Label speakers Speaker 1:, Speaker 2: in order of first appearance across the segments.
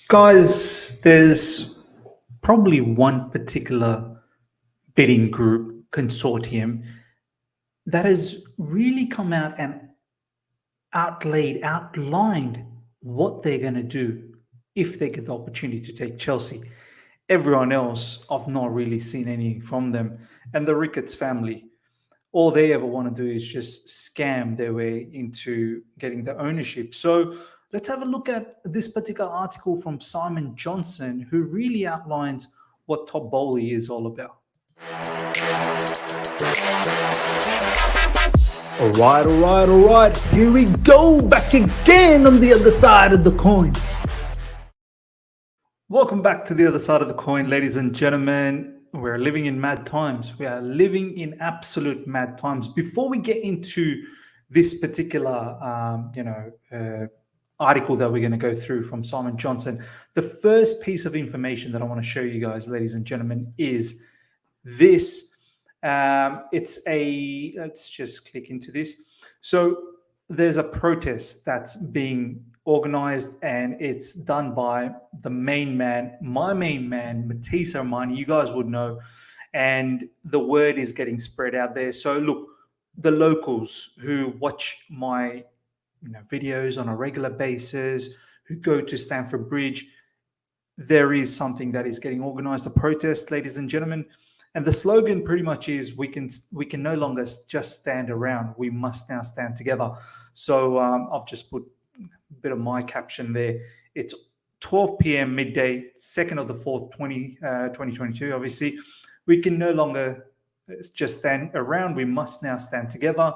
Speaker 1: Guys, there's probably one particular bidding group, Consortium, that has really come out and outlined what they're going to do if they get the opportunity to take Chelsea. Everyone else, I've not really seen any from them. And the Ricketts family, all they ever want to do is just scam their way into getting the ownership. So let's have a look at this particular article from Simon Johnson, who really outlines what Todd Boehly is all about.
Speaker 2: All right. Here we go, back again on the other side of the coin.
Speaker 1: Welcome back to the other side of the coin, ladies and gentlemen. We're living in mad times. We are living in absolute mad times. Before we get into this particular, article that we're going to go through from Simon Johnson, the first piece of information that I want to show you guys, ladies and gentlemen, is this. Let's just click into this. So there's a protest that's being organized, and it's done by the main man, my main man, Matisse Armani. You guys would know, and the word is getting spread out there. So look, the locals who watch my videos on a regular basis, who go to Stamford Bridge, there is something that is getting organized, a protest, ladies and gentlemen. And the slogan pretty much is we can no longer just stand around. We must now stand together. So I've just put a bit of my caption there. It's 12 p.m. midday, 2nd of the 4th, 2022. Obviously, we can no longer just stand around. We must now stand together.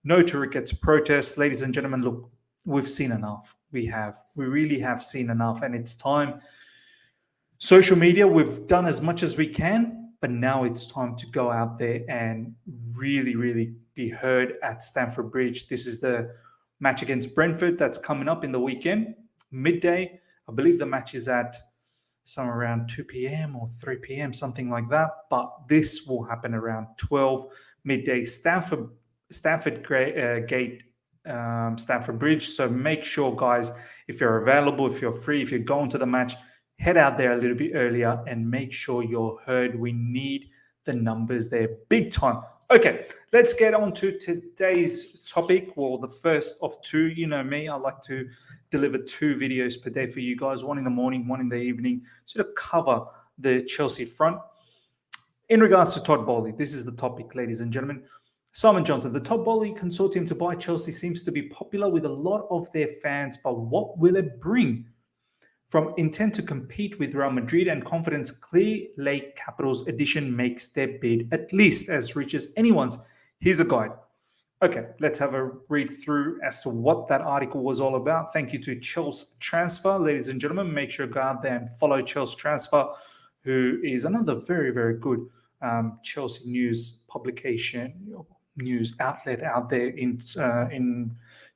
Speaker 1: No to Ricketts protest. Ladies and gentlemen, look, we've seen enough. We really have seen enough, and it's time. Social media, we've done as much as we can, but now it's time to go out there and really, really be heard at Stamford Bridge. This is the match against Brentford that's coming up in the weekend, midday. I believe the match is at somewhere around 2 p.m. or 3 p.m., something like that. But this will happen around 12 midday, Stamford Gate, Stamford Bridge. So make sure, guys, if you're available, if you're free, if you're going to the match, head out there a little bit earlier and make sure you're heard. We need the numbers there big time. Okay, let's get on to today's topic. Well, the first of two. You know me, I like to deliver 2 videos per day for you guys, one in the morning, one in the evening, to cover the Chelsea front. In regards to Todd Boehly, this is the topic, ladies and gentlemen. Simon Johnson, the Todd Boehly Consortium to buy Chelsea seems to be popular with a lot of their fans, but what will it bring? From intent to compete with Real Madrid and confidence, Clearlake Capital's edition makes their bid at least as rich as anyone's. Here's a guide. Okay, let's have a read through as to what that article was all about. Thank you to Chelsea Transfer, ladies and gentlemen. Make sure to go out there and follow Chelsea Transfer, who is another very, very good Chelsea news publication, news outlet out there in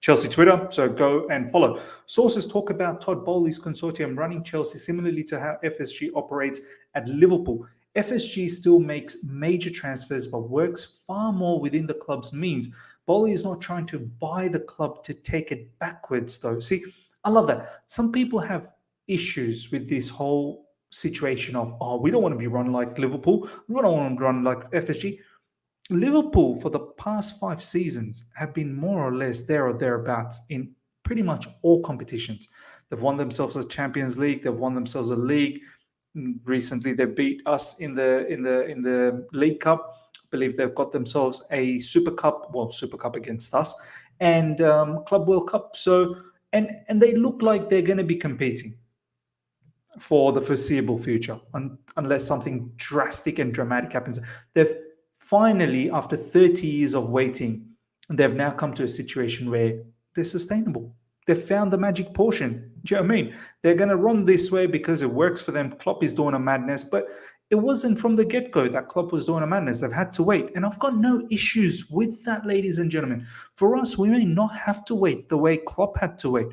Speaker 1: Chelsea Twitter, so go and follow. Sources talk about Todd Boehly's consortium running Chelsea similarly to how FSG operates at Liverpool. FSG still makes major transfers but works far more within the club's means. Boehly is not trying to buy the club to take it backwards, though. See, I love that. Some people have issues with this whole situation of, we don't want to be run like Liverpool. We don't want to run like FSG. Liverpool, for the past 5 seasons, have been more or less there or thereabouts in pretty much all competitions. They've won themselves a Champions League. They've won themselves a league. Recently, they beat us in the League Cup. I believe they've got themselves a Super Cup against us, and Club World Cup. So, and they look like they're going to be competing for the foreseeable future, unless something drastic and dramatic happens. They've finally, after 30 years of waiting, they've now come to a situation where they're sustainable. They've found the magic portion. Do you know what I mean? They're going to run this way because it works for them. Klopp is doing a madness, but it wasn't from the get-go that Klopp was doing a madness. They've had to wait. And I've got no issues with that, ladies and gentlemen. For us, we may not have to wait the way Klopp had to wait.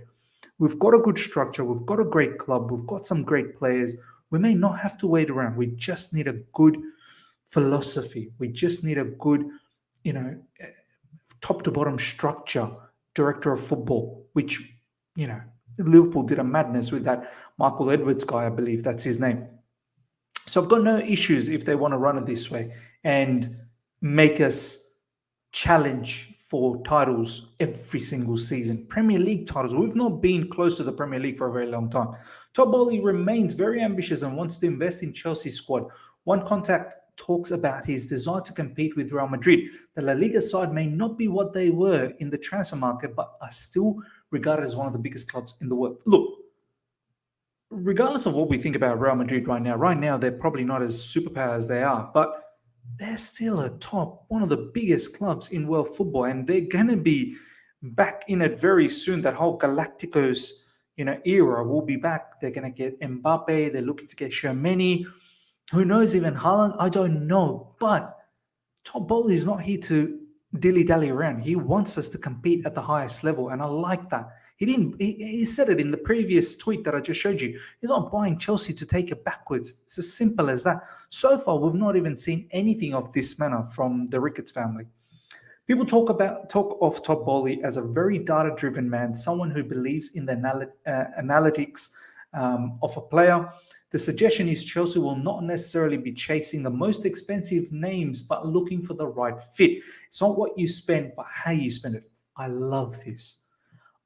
Speaker 1: We've got a good structure. We've got a great club. We've got some great players. We may not have to wait around. We just need a good philosophy. We just need a good, top to bottom structure, director of football, which, Liverpool did a madness with that Michael Edwards guy, I believe that's his name. So I've got no issues if they want to run it this way and make us challenge for titles every single season. Premier League titles. We've not been close to the Premier League for a very long time. Todd Boehly remains very ambitious and wants to invest in Chelsea's squad. One contact talks about his desire to compete with Real Madrid. The La Liga side may not be what they were in the transfer market, but are still regarded as one of the biggest clubs in the world. Look, regardless of what we think about Real Madrid right now they're probably not as superpower as they are, but they're still one of the biggest clubs in world football, and they're going to be back in it very soon. That whole Galacticos, era will be back. They're going to get Mbappe. They're looking to get Tchouaméni. Who knows, even Haaland? I don't know. But Todd Boehly is not here to dilly-dally around. He wants us to compete at the highest level, and I like that. He said it in the previous tweet that I just showed you. He's not buying Chelsea to take it backwards. It's as simple as that. So far, we've not even seen anything of this manner from the Ricketts family. People talk of Todd Boehly as a very data-driven man, someone who believes in the analytics of a player. The suggestion is Chelsea will not necessarily be chasing the most expensive names, but looking for the right fit. It's not what you spend, but how you spend it. I love this.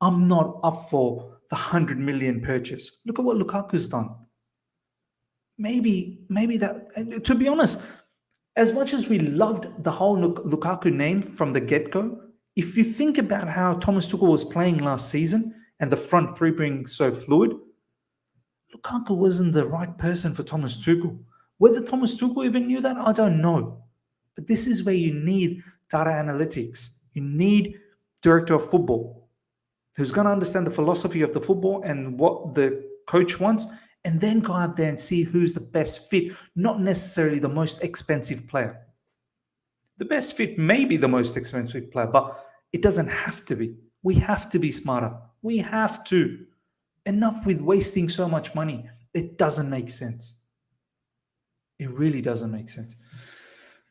Speaker 1: I'm not up for the 100 million purchase. Look at what Lukaku's done. Maybe that, to be honest, as much as we loved the whole Lukaku name from the get-go, if you think about how Thomas Tuchel was playing last season and the front three being so fluid, Lukaku wasn't the right person for Thomas Tuchel. Whether Thomas Tuchel even knew that, I don't know. But this is where you need data analytics. You need director of football who's going to understand the philosophy of the football and what the coach wants, and then go out there and see who's the best fit, not necessarily the most expensive player. The best fit may be the most expensive player, but it doesn't have to be. We have to be smarter. We have to. Enough with wasting so much money. It doesn't make sense. It really doesn't make sense.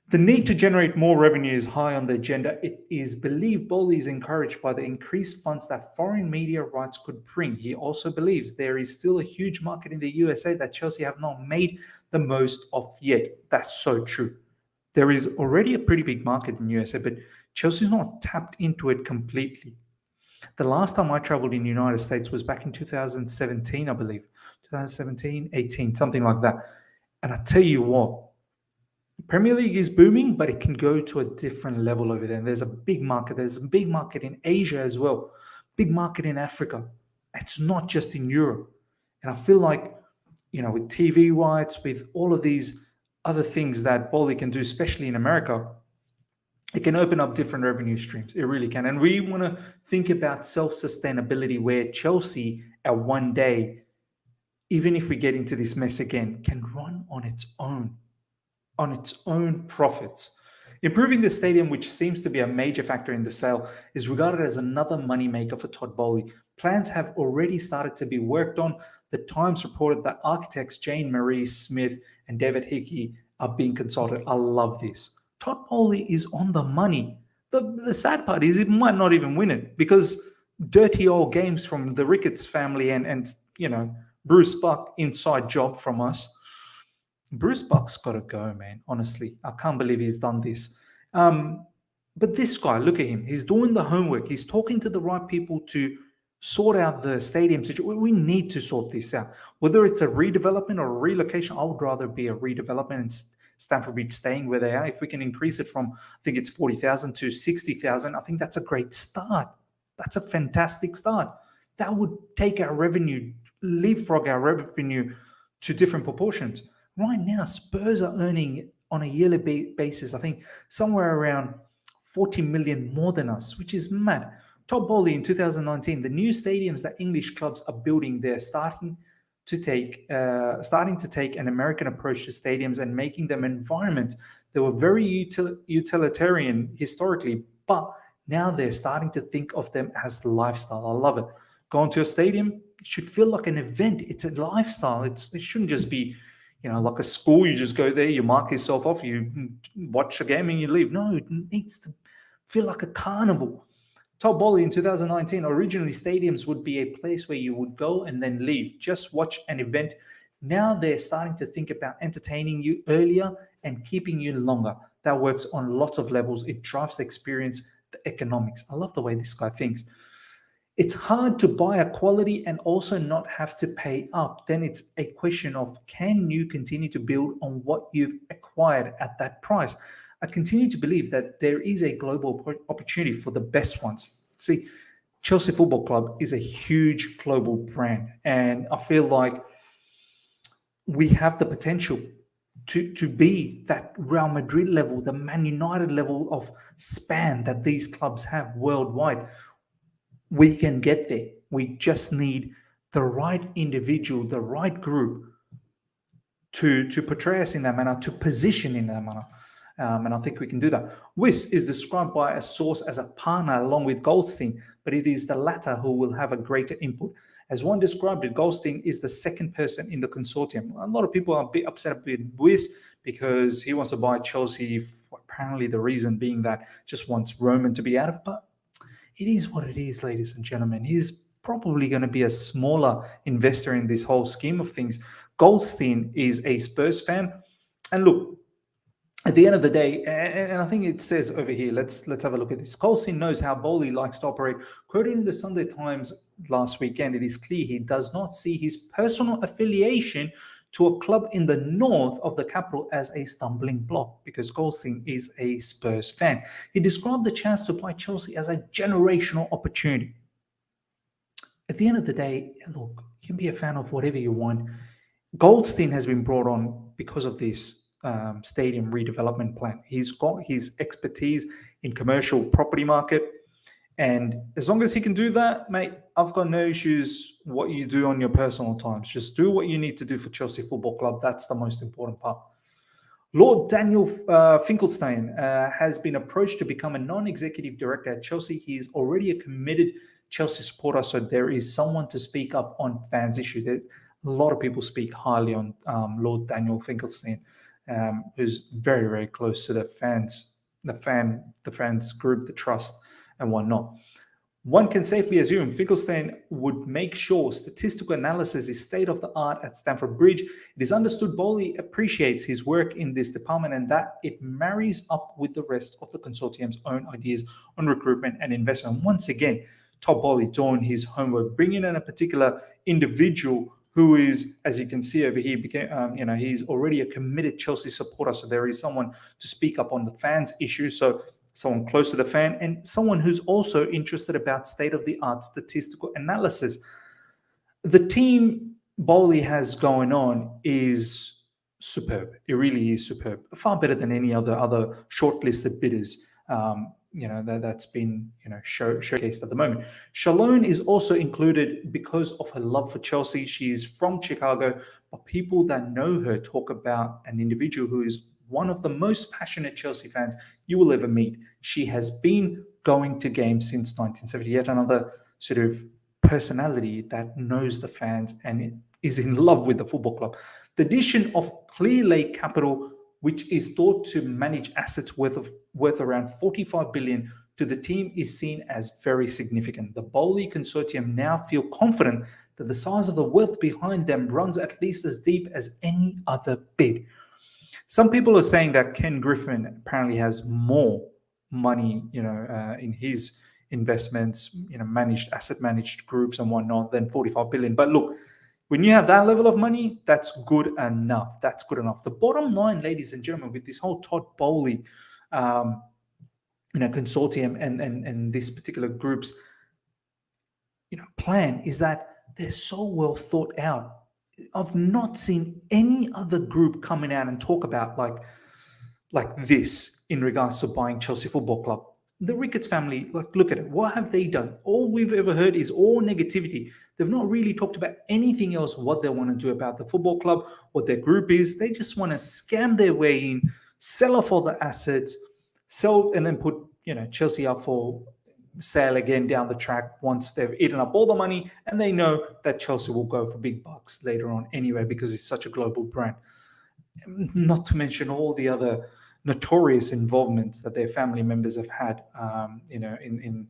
Speaker 1: The need to generate more revenue is high on the agenda. It is believed Boehly is encouraged by the increased funds that foreign media rights could bring. He also believes there is still a huge market in the USA that Chelsea have not made the most of yet. That's so true. There is already a pretty big market in USA, but Chelsea's not tapped into it completely. The last time I traveled in the United States was back in 2017, I believe. 2017, 18, something like that. And I tell you what, Premier League is booming, but it can go to a different level over there. There's a big market. There's a big market in Asia as well. Big market in Africa. It's not just in Europe. And I feel like, with TV rights, with all of these other things that Boehly can do, especially in America, it can open up different revenue streams. It really can. And we want to think about self-sustainability, where Chelsea at one day, even if we get into this mess again, can run on its own profits. Improving the stadium, which seems to be a major factor in the sale, is regarded as another moneymaker for Todd Boehly. Plans have already started to be worked on. The Times reported that architects Jane Marie Smith and David Hickey are being consulted. I love this. Todd Boehly is on the money. The sad part is it might not even win it, because dirty old games from the Ricketts family and Bruce Buck inside job from us. Bruce Buck's got to go, man. Honestly, I can't believe he's done this. But this guy, look at him. He's doing the homework. He's talking to the right people to sort out the stadium situation. We need to sort this out. Whether it's a redevelopment or a relocation, I would rather be a redevelopment and Stamford Bridge staying where they are. If we can increase it from, I think it's 40,000 to 60,000, I think that's a great start. That's a fantastic start. That would take our revenue, leapfrog our revenue to different proportions. Right now, Spurs are earning on a yearly basis, I think, somewhere around 40 million more than us, which is mad. Todd Boehly in 2019, the new stadiums that English clubs are building, they're starting to take an American approach to stadiums and making them environments that were very utilitarian historically, but now they're starting to think of them as lifestyle. I love it. Going to a stadium, it should feel like an event. It's a lifestyle. It shouldn't just be like a school. You just go there, you mark yourself off, you watch a game and you leave. No, it needs to feel like a carnival. Todd Boehly in 2019, originally stadiums would be a place where you would go and then leave, just watch an event. Now they're starting to think about entertaining you earlier and keeping you longer. That works on lots of levels. It drives the experience, the economics. I love the way this guy thinks. It's hard to buy a quality and also not have to pay up. Then it's a question of, can you continue to build on what you've acquired at that price? I continue to believe that there is a global opportunity for the best ones. See, Chelsea Football Club is a huge global brand, and I feel like we have the potential to be that Real Madrid level, the Man United level of span that these clubs have worldwide. We can get there. We just need the right individual, the right group to portray us in that manner, to position in that manner. And I think we can do that. Wiss is described by a source as a partner along with Goldstein, but it is the latter who will have a greater input. As one described it, Goldstein is the second person in the consortium. A lot of people are a bit upset with Wiss because he wants to buy Chelsea, for apparently the reason being that just wants Roman to be out of it. But it is what it is, ladies and gentlemen. He's probably going to be a smaller investor in this whole scheme of things. Goldstein is a Spurs fan. And look, at the end of the day, and I think it says over here, let's have a look at this. Goldstein knows how Boehly likes to operate. Quoted in the Sunday Times last weekend, it is clear he does not see his personal affiliation to a club in the north of the capital as a stumbling block, because Goldstein is a Spurs fan. He described the chance to buy Chelsea as a generational opportunity. At the end of the day, look, you can be a fan of whatever you want. Goldstein has been brought on because of this stadium redevelopment plan. He's got his expertise in commercial property market. And as long as he can do that, mate, I've got no issues what you do on your personal times. Just do what you need to do for Chelsea Football Club. That's the most important part. Lord Daniel Finkelstein has been approached to become a non-executive director at Chelsea. He is already a committed Chelsea supporter, so there is someone to speak up on fans' issues. A lot of people speak highly on Lord Daniel Finkelstein, who's very, very close to the fans group, the trust, and whatnot. One can safely assume Finkelstein would make sure statistical analysis is state-of-the-art at Stamford Bridge. It is understood Boehly appreciates his work in this department and that it marries up with the rest of the consortium's own ideas on recruitment and investment. Once again, Todd Boehly doing his homework, bringing in a particular individual who is, as you can see over here, he's already a committed Chelsea supporter. So there is someone to speak up on the fans' issues. So someone close to the fan and someone who's also interested about state-of-the-art statistical analysis. The team Boehly has going on is superb. It really is superb. Far better than any other shortlisted bidders. That's been showcased at the moment. Shalone is also included because of her love for Chelsea. She's from Chicago, but people that know her talk about an individual who is one of the most passionate Chelsea fans you will ever meet. She has been going to games since 1970. Yet another sort of personality that knows the fans and is in love with the football club. The addition of Clearlake Capital, which is thought to manage assets worth around 45 billion, to the team is seen as very significant. The Boehly Consortium now feel confident that the size of the wealth behind them runs at least as deep as any other bid. Some people are saying that Ken Griffin apparently has more money, in his investments, asset managed groups and whatnot than 45 billion. But look, when you have that level of money, that's good enough. That's good enough. The bottom line, ladies and gentlemen, with this whole Todd Boehly, consortium and this particular group's, plan is that they're so well thought out. I've not seen any other group coming out and talk about like this in regards to buying Chelsea Football Club. The Ricketts family, look at it. What have they done? All we've ever heard is all negativity. They've not really talked about anything else, what they want to do about the football club, what their group is. They just want to scam their way in, sell off all the assets, sell and then put, Chelsea up for sale again down the track once they've eaten up all the money, and they know that Chelsea will go for big bucks later on anyway because it's such a global brand. Not to mention all the other notorious involvements that their family members have had, in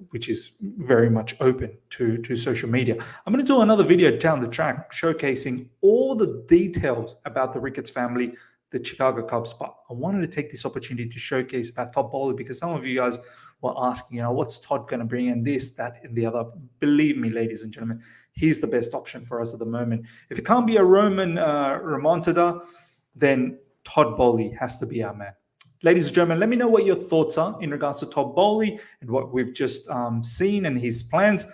Speaker 1: which is very much open to social media. I'm going to do another video down the track showcasing all the details about the Ricketts family, the Chicago Cubs. But I wanted to take this opportunity to showcase about Todd Boehly, because some of you guys were asking, what's Todd going to bring in, this, that, and the other. Believe me, ladies and gentlemen, he's the best option for us at the moment. If it can't be a Roman Remontada, then Todd Boehly has to be our man. Ladies and gentlemen, let me know what your thoughts are in regards to Todd Boehly and what we've just seen and his plans.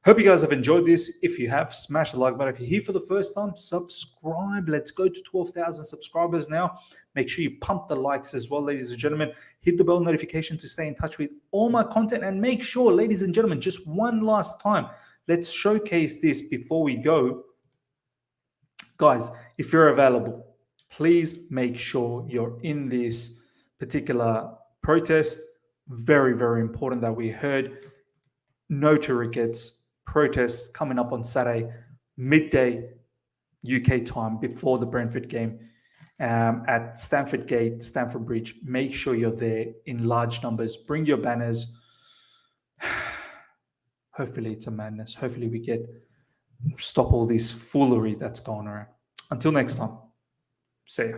Speaker 1: Hope you guys have enjoyed this. If you have, smash the like button. If you're here for the first time, subscribe. Let's go to 12,000 subscribers now. Make sure you pump the likes as well, ladies and gentlemen. Hit the bell notification to stay in touch with all my content. And make sure, ladies and gentlemen, just one last time, let's showcase this before we go. Guys, if you're available, please make sure you're in this particular protest. Very, very important that we heard. No to Ricketts protest coming up on Saturday, midday UK time, before the Brentford game at Stamford Gate, Stamford Bridge. Make sure you're there in large numbers. Bring your banners. Hopefully it's a madness. Hopefully we stop all this foolery that's going around. Until next time, see ya.